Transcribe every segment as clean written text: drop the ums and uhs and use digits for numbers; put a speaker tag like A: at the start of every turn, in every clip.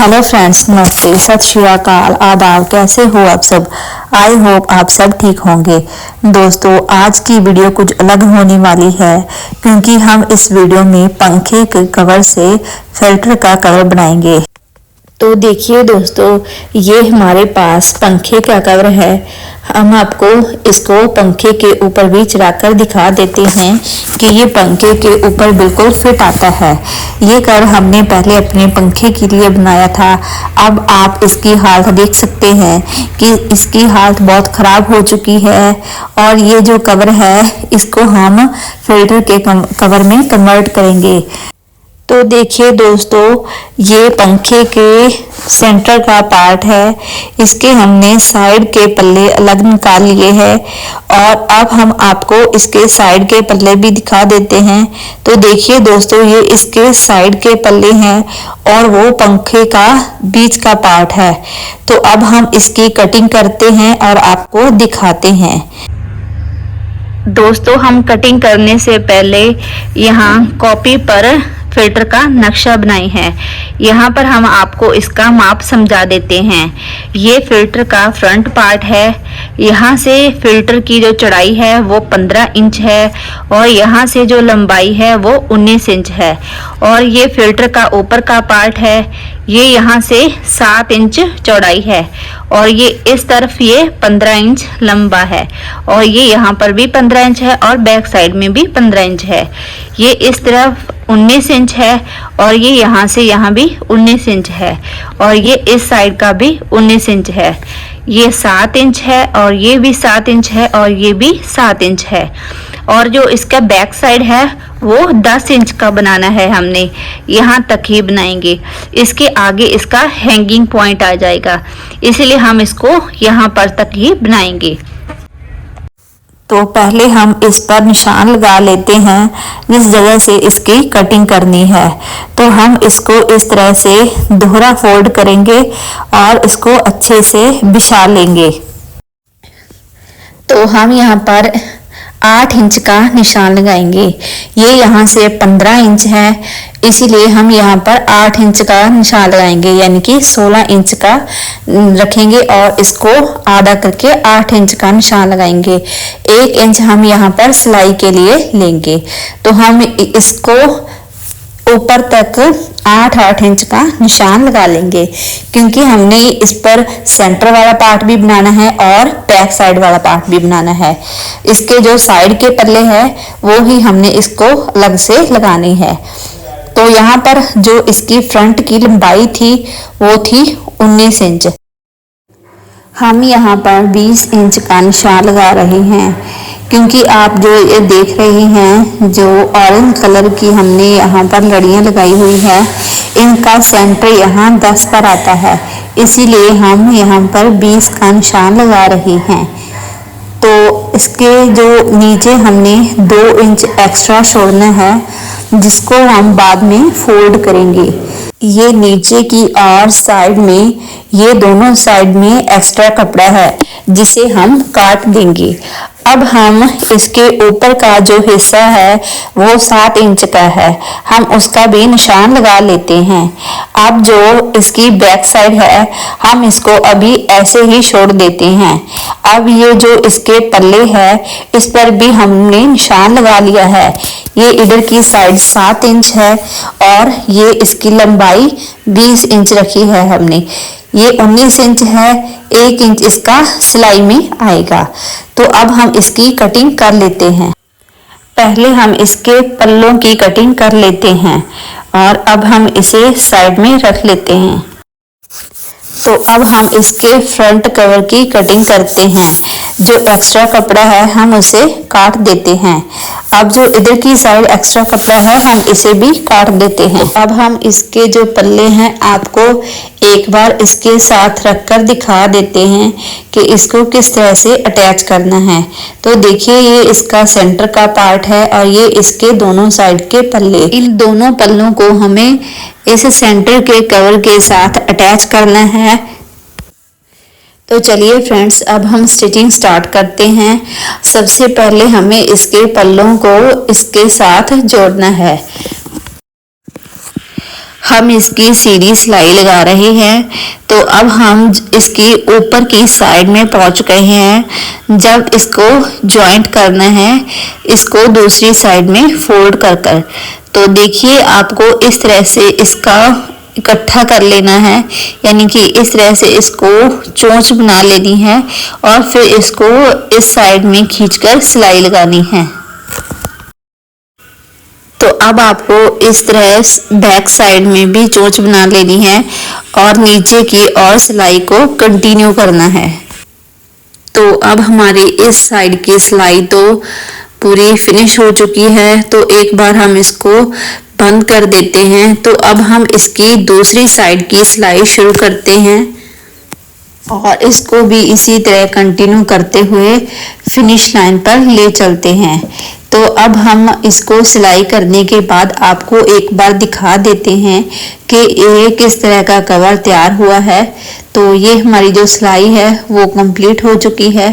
A: Hello friends, नमस्ते, सत श्री अकाल, आदाब। कैसे हो आप सब? आई होप आप सब ठीक होंगे। दोस्तों, आज की वीडियो कुछ अलग होने वाली है क्योंकि हम इस वीडियो में पंखे के कवर से फिल्टर का कवर बनाएंगे। तो देखिए दोस्तों, ये हमारे पास पंखे का कवर है। हम आपको इसको पंखे के ऊपर भी चढ़ाकर दिखा देते हैं कि ये पंखे के ऊपर बिल्कुल फिट आता है। ये कवर हमने पहले अपने पंखे के लिए बनाया था। अब आप इसकी हालत देख सकते हैं कि इसकी हालत बहुत खराब हो चुकी है और ये जो कवर है इसको हम फिल्टर के कवर में कन्वर्ट करेंगे। तो देखिए दोस्तों, ये पंखे के सेंटर का पार्ट है। इसके हमने साइड के पल्ले अलग निकाल लिए हैं और अब हम आपको इसके साइड के पल्ले भी दिखा देते हैं। तो देखिए दोस्तों, ये इसके साइड के पल्ले हैं और वो पंखे का बीच का पार्ट है। तो अब हम इसकी कटिंग करते हैं और आपको दिखाते हैं। दोस्तों, हम कटिंग करने से पहले यहाँ कॉपी पर फिल्टर का नक्शा बनाई है। यहाँ पर हम आपको इसका माप समझा देते हैं। ये फिल्टर का फ्रंट पार्ट है। यहाँ से फिल्टर की जो चौड़ाई है वो 15 इंच है और यहाँ से जो लंबाई है वो 19 इंच है। और ये फिल्टर का ऊपर का पार्ट है। ये यहाँ से 7 इंच चौड़ाई है और ये इस तरफ ये 15 इंच लंबा है और ये यहाँ पर भी 15 इंच है और बैक साइड में भी 15 इंच है। ये इस तरफ 19 इंच है और ये यहाँ से यहाँ भी 19 इंच है और ये इस साइड का भी 19 इंच है। ये 7 इंच है और ये भी 7 इंच है और ये भी 7 इंच है। और जो इसका बैक साइड है वो 10 इंच का बनाना है। हमने यहाँ तक ही बनाएंगे। इसके आगे इसका हैंगिंग पॉइंट आ जाएगा, इसलिए हम इसको यहाँ पर तक ही बनाएंगे। तो पहले हम इस पर निशान लगा लेते हैं जिस जगह से इसकी कटिंग करनी है। तो हम इसको इस तरह से दोहरा फोल्ड करेंगे और इसको अच्छे से बिछा लेंगे। तो हम यहाँ पर 8 इंच का निशान लगाएंगे। ये यहाँ से 15 इंच है, इसीलिए हम यहाँ पर 8 इंच का निशान लगाएंगे, यानी कि 16 इंच का रखेंगे और इसको आधा करके 8 इंच का निशान लगाएंगे। 1 इंच हम यहाँ पर सिलाई के लिए लेंगे। तो हम इसको ऊपर तक 8-8 इंच का निशान लगा लेंगे क्योंकि हमने इस पर सेंटर वाला पार्ट भी बनाना है और बैक साइड वाला पार्ट भी बनाना है। इसके जो साइड के पल्ले हैं वो ही हमने इसको अलग से लगाने हैं। तो यहाँ पर जो इसकी फ्रंट की लंबाई थी वो थी 19 इंच। हम यहाँ पर 20 इंच का निशान लगा रहे हैं क्योंकि आप जो ये देख रही हैं, जो ऑरेंज कलर की हमने यहाँ पर लड़ियाँ लगाई हुई है, इनका सेंटर यहाँ 10 पर आता है, इसीलिए हम यहाँ पर 20 का निशान लगा रहे हैं। तो इसके जो नीचे हमने 2 इंच एक्स्ट्रा छोड़ना है जिसको हम बाद में फोल्ड करेंगे। ये नीचे की और साइड में, ये दोनों साइड में एक्स्ट्रा कपड़ा है जिसे हम काट देंगे। अब हम इसके ऊपर का जो हिस्सा है वो 7 इंच का है, हम उसका भी निशान लगा लेते हैं। अब जो इसकी बैक साइड है हम इसको अभी ऐसे ही छोड़ देते हैं। अब ये जो इसके पल्ले है इस पर भी हमने निशान लगा लिया है। ये इधर की साइड 7 इंच है और ये इसकी लंबाई 20 इंच रखी है हमने। ये 19 इंच है, 1 इंच इसका सिलाई में आएगा। तो अब हम इसकी कटिंग कर लेते हैं। पहले हम इसके पल्लों की कटिंग कर लेते हैं और अब हम इसे साइड में रख लेते हैं। तो अब हम इसके फ्रंट कवर की कटिंग करते हैं। जो एक्स्ट्रा कपड़ा है हम उसे काट देते हैं। अब जो इधर की साइड एक्स्ट्रा कपड़ा है हम इसे भी काट देते हैं। अब हम इसके जो पल्ले हैं आपको एक बार इसके साथ रखकर दिखा देते हैं कि इसको किस तरह से अटैच करना है। तो देखिए, ये इसका सेंटर का पार्ट है और ये इसके दोनों साइड के पल्ले। इन दोनों पल्लों को हमें इस सेंटर के कवर के साथ अटैच करना है। तो चलिए फ्रेंड्स, अब हम स्टिचिंग स्टार्ट करते हैं। सबसे पहले हमें इसके पल्लों को इसके साथ जोड़ना है। हम इसकी सीधी सिलाई लगा रहे हैं। तो अब हम इसकी ऊपर की साइड में पहुंच गए हैं। जब इसको जॉइंट करना है, इसको दूसरी साइड में फोल्ड कर कर, तो देखिए आपको इस तरह से इसका इकट्ठा कर लेना है, यानी कि इस तरह से इसको चोंच बना लेनी है और फिर इसको इस साइड में खींचकर सिलाई लगानी है। तो अब आपको इस तरह बैक साइड में भी चोंच बना लेनी है और नीचे की और सिलाई को कंटिन्यू करना है। तो अब हमारी इस साइड की सिलाई तो पूरी फिनिश हो चुकी है। तो एक बार हम इसको बंद कर देते हैं। तो अब हम इसकी दूसरी साइड की सिलाई शुरू करते हैं और इसको भी इसी तरह कंटिन्यू करते हुए फिनिश लाइन पर ले चलते हैं। तो अब हम इसको सिलाई करने के बाद आपको एक बार दिखा देते हैं कि ये किस तरह का कवर तैयार हुआ है। तो ये हमारी जो सिलाई है वो कंप्लीट हो चुकी है।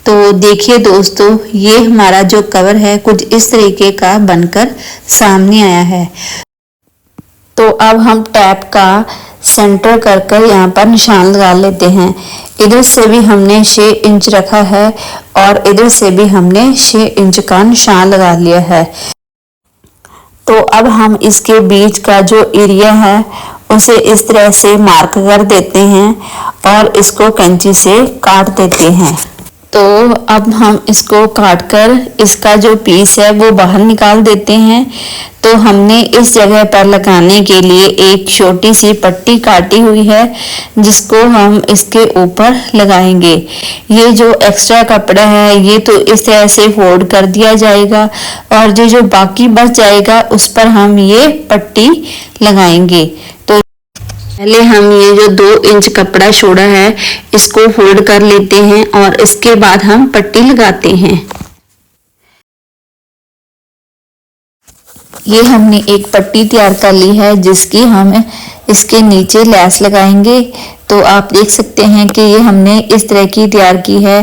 A: तो देखिए दोस्तों, ये हमारा जो कवर है कुछ इस तरीके का बनकर सामने आया है। तो अब हम टैप का सेंटर कर कर यहाँ पर निशान लगा लेते हैं। इधर से भी हमने 6 इंच रखा है और इधर से भी हमने 6 इंच का निशान लगा लिया है। तो अब हम इसके बीच का जो एरिया है उसे इस तरह से मार्क कर देते हैं और इसको कैंची से काट देते हैं। तो अब हम इसको काटकर इसका जो पीस है वो बाहर निकाल देते हैं। तो हमने इस जगह पर लगाने के लिए एक छोटी सी पट्टी काटी हुई है जिसको हम इसके ऊपर लगाएंगे। ये जो एक्स्ट्रा कपड़ा है ये तो इस तरह से फोल्ड कर दिया जाएगा और जो बाकी बच जाएगा उस पर हम ये पट्टी लगाएंगे। तो पहले हम ये जो 2 इंच कपड़ा छोड़ा है इसको फोल्ड कर लेते हैं और इसके बाद हम पट्टी लगाते हैं। ये हमने एक पट्टी तैयार कर ली है जिसकी हम इसके नीचे लैस लगाएंगे। तो आप देख सकते हैं कि ये हमने इस तरह की तैयार की है।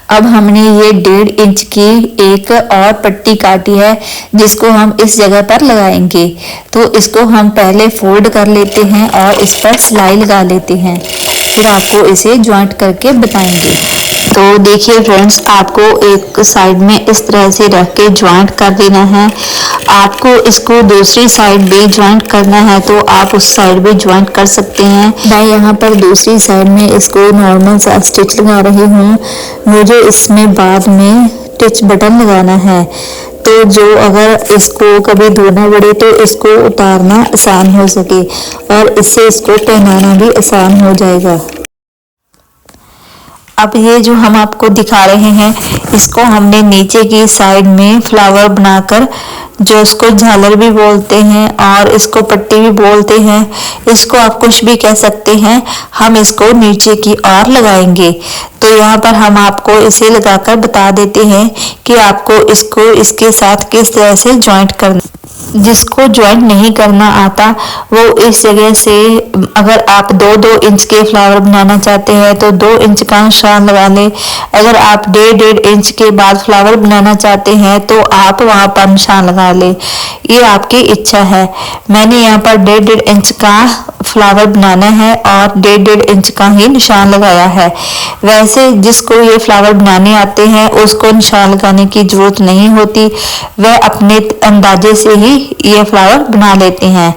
A: अब हमने ये 1.5 इंच की एक और पट्टी काटी है जिसको हम इस जगह पर लगाएंगे। तो इसको हम पहले फोल्ड कर लेते हैं और इस पर सिलाई लगा लेते हैं, फिर आपको इसे जॉइंट करके बताएंगे। तो देखिए फ्रेंड्स, आपको एक साइड में इस तरह से रख के जॉइंट कर देना है। आपको इसको दूसरी साइड भी जॉइंट करना है तो आप उस साइड भी जॉइंट कर सकते हैं। मैं यहाँ पर दूसरी साइड में इसको नॉर्मल सा स्टिच लगा रही हूँ। मुझे इसमें बाद में स्टिच बटन लगाना है, तो जो अगर इसको कभी धोना पड़े तो इसको उतारना आसान हो सके और इससे इसको पहनाना भी आसान हो जाएगा। अब ये जो हम आपको दिखा रहे हैं इसको हमने नीचे की साइड में फ्लावर बनाकर, जो इसको झालर भी बोलते हैं और इसको पट्टी भी बोलते हैं, इसको आप कुछ भी कह सकते हैं, हम इसको नीचे की ओर लगाएंगे। तो यहाँ पर हम आपको इसे लगाकर बता देते हैं कि आपको इसको इसके साथ किस तरह से जॉइंट करना। जिसको जॉइंट नहीं करना आता वो इस जगह से, अगर आप 2-2 इंच के फ्लावर बनाना चाहते हैं तो 2 इंच का निशान लगा ले। अगर आप 1.5 इंच के बाद फ्लावर बनाना चाहते हैं तो आप वहां पर निशान लगा ले, ये आपकी इच्छा है। मैंने यहाँ पर 1.5 इंच का फ्लावर बनाना है और 1.5 इंच का ही निशान लगाया है। वैसे जिसको ये फ्लावर बनाने आते हैं उसको निशान लगाने की जरूरत नहीं होती, वह अपने अंदाजे से ही ये फ्लावर बना लेते हैं।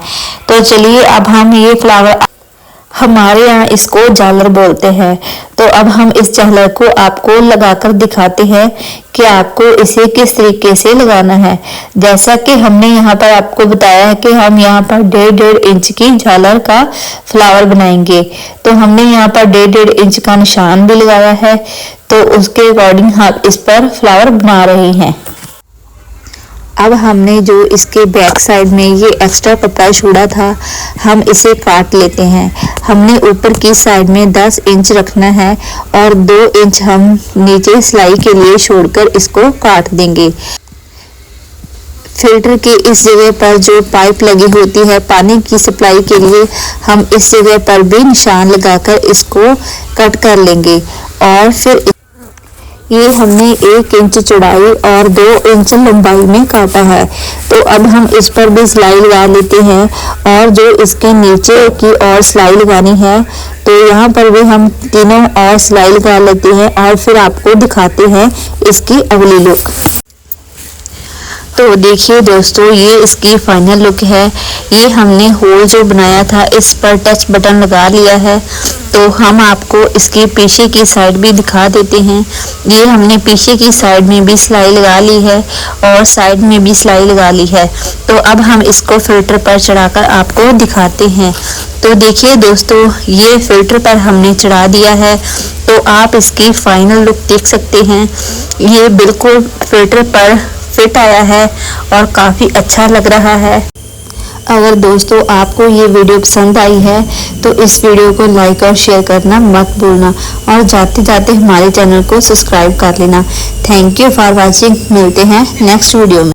A: तो चलिए अब हम ये फ्लावर, हमारे यहाँ इसको झालर बोलते हैं, तो अब हम इस झालर को आपको लगाकर दिखाते हैं कि आपको इसे किस तरीके से लगाना है। जैसा कि हमने यहाँ पर आपको बताया है कि हम यहाँ पर 1.5 इंच की झालर का फ्लावर बनाएंगे, तो हमने यहाँ पर 1.5 इंच का निशान भी लगाया है। तो उसके अकॉर्डिंग हम इस पर फ्लावर बना रहे हैं। अब हमने जो इसके बैक साइड में ये एक्स्ट्रा कपड़ा छोड़ा था हम इसे काट लेते हैं। हमने ऊपर की साइड में 10 इंच रखना है और 2 इंच हम नीचे सिलाई के लिए छोड़कर इसको काट देंगे। फिल्टर के इस जगह पर जो पाइप लगी होती है पानी की सप्लाई के लिए, हम इस जगह पर भी निशान लगाकर इसको कट कर लेंगे और फिर ये हमने 1 इंच चौड़ाई और 2 इंच लंबाई में काटा है। तो अब हम इस पर भी सिलाई लगा लेते हैं और जो इसके नीचे की और सिलाई लगानी है तो यहाँ पर भी हम तीनों और सिलाई लगा लेते हैं और फिर आपको दिखाते हैं इसकी अगली लुक। तो देखिए दोस्तों, ये इसकी फाइनल लुक है। ये हमने होल जो बनाया था इस पर टच बटन लगा लिया है। तो हम आपको इसकी पीछे की साइड भी दिखा देते हैं। ये हमने पीछे की साइड में भी सिलाई लगा ली है और साइड में भी सिलाई लगा ली है। तो अब हम इसको फिल्टर पर चढ़ाकर आपको दिखाते हैं। तो देखिए दोस्तों, ये फिल्टर पर हमने चढ़ा दिया है। तो आप इसकी फाइनल लुक देख सकते हैं। ये बिल्कुल फिल्टर पर फिट आया है और काफ़ी अच्छा लग रहा है। अगर दोस्तों आपको ये वीडियो पसंद आई है तो इस वीडियो को लाइक और शेयर करना मत भूलना और जाते जाते हमारे चैनल को सब्सक्राइब कर लेना। Thank you for watching. मिलते हैं नेक्स्ट वीडियो में।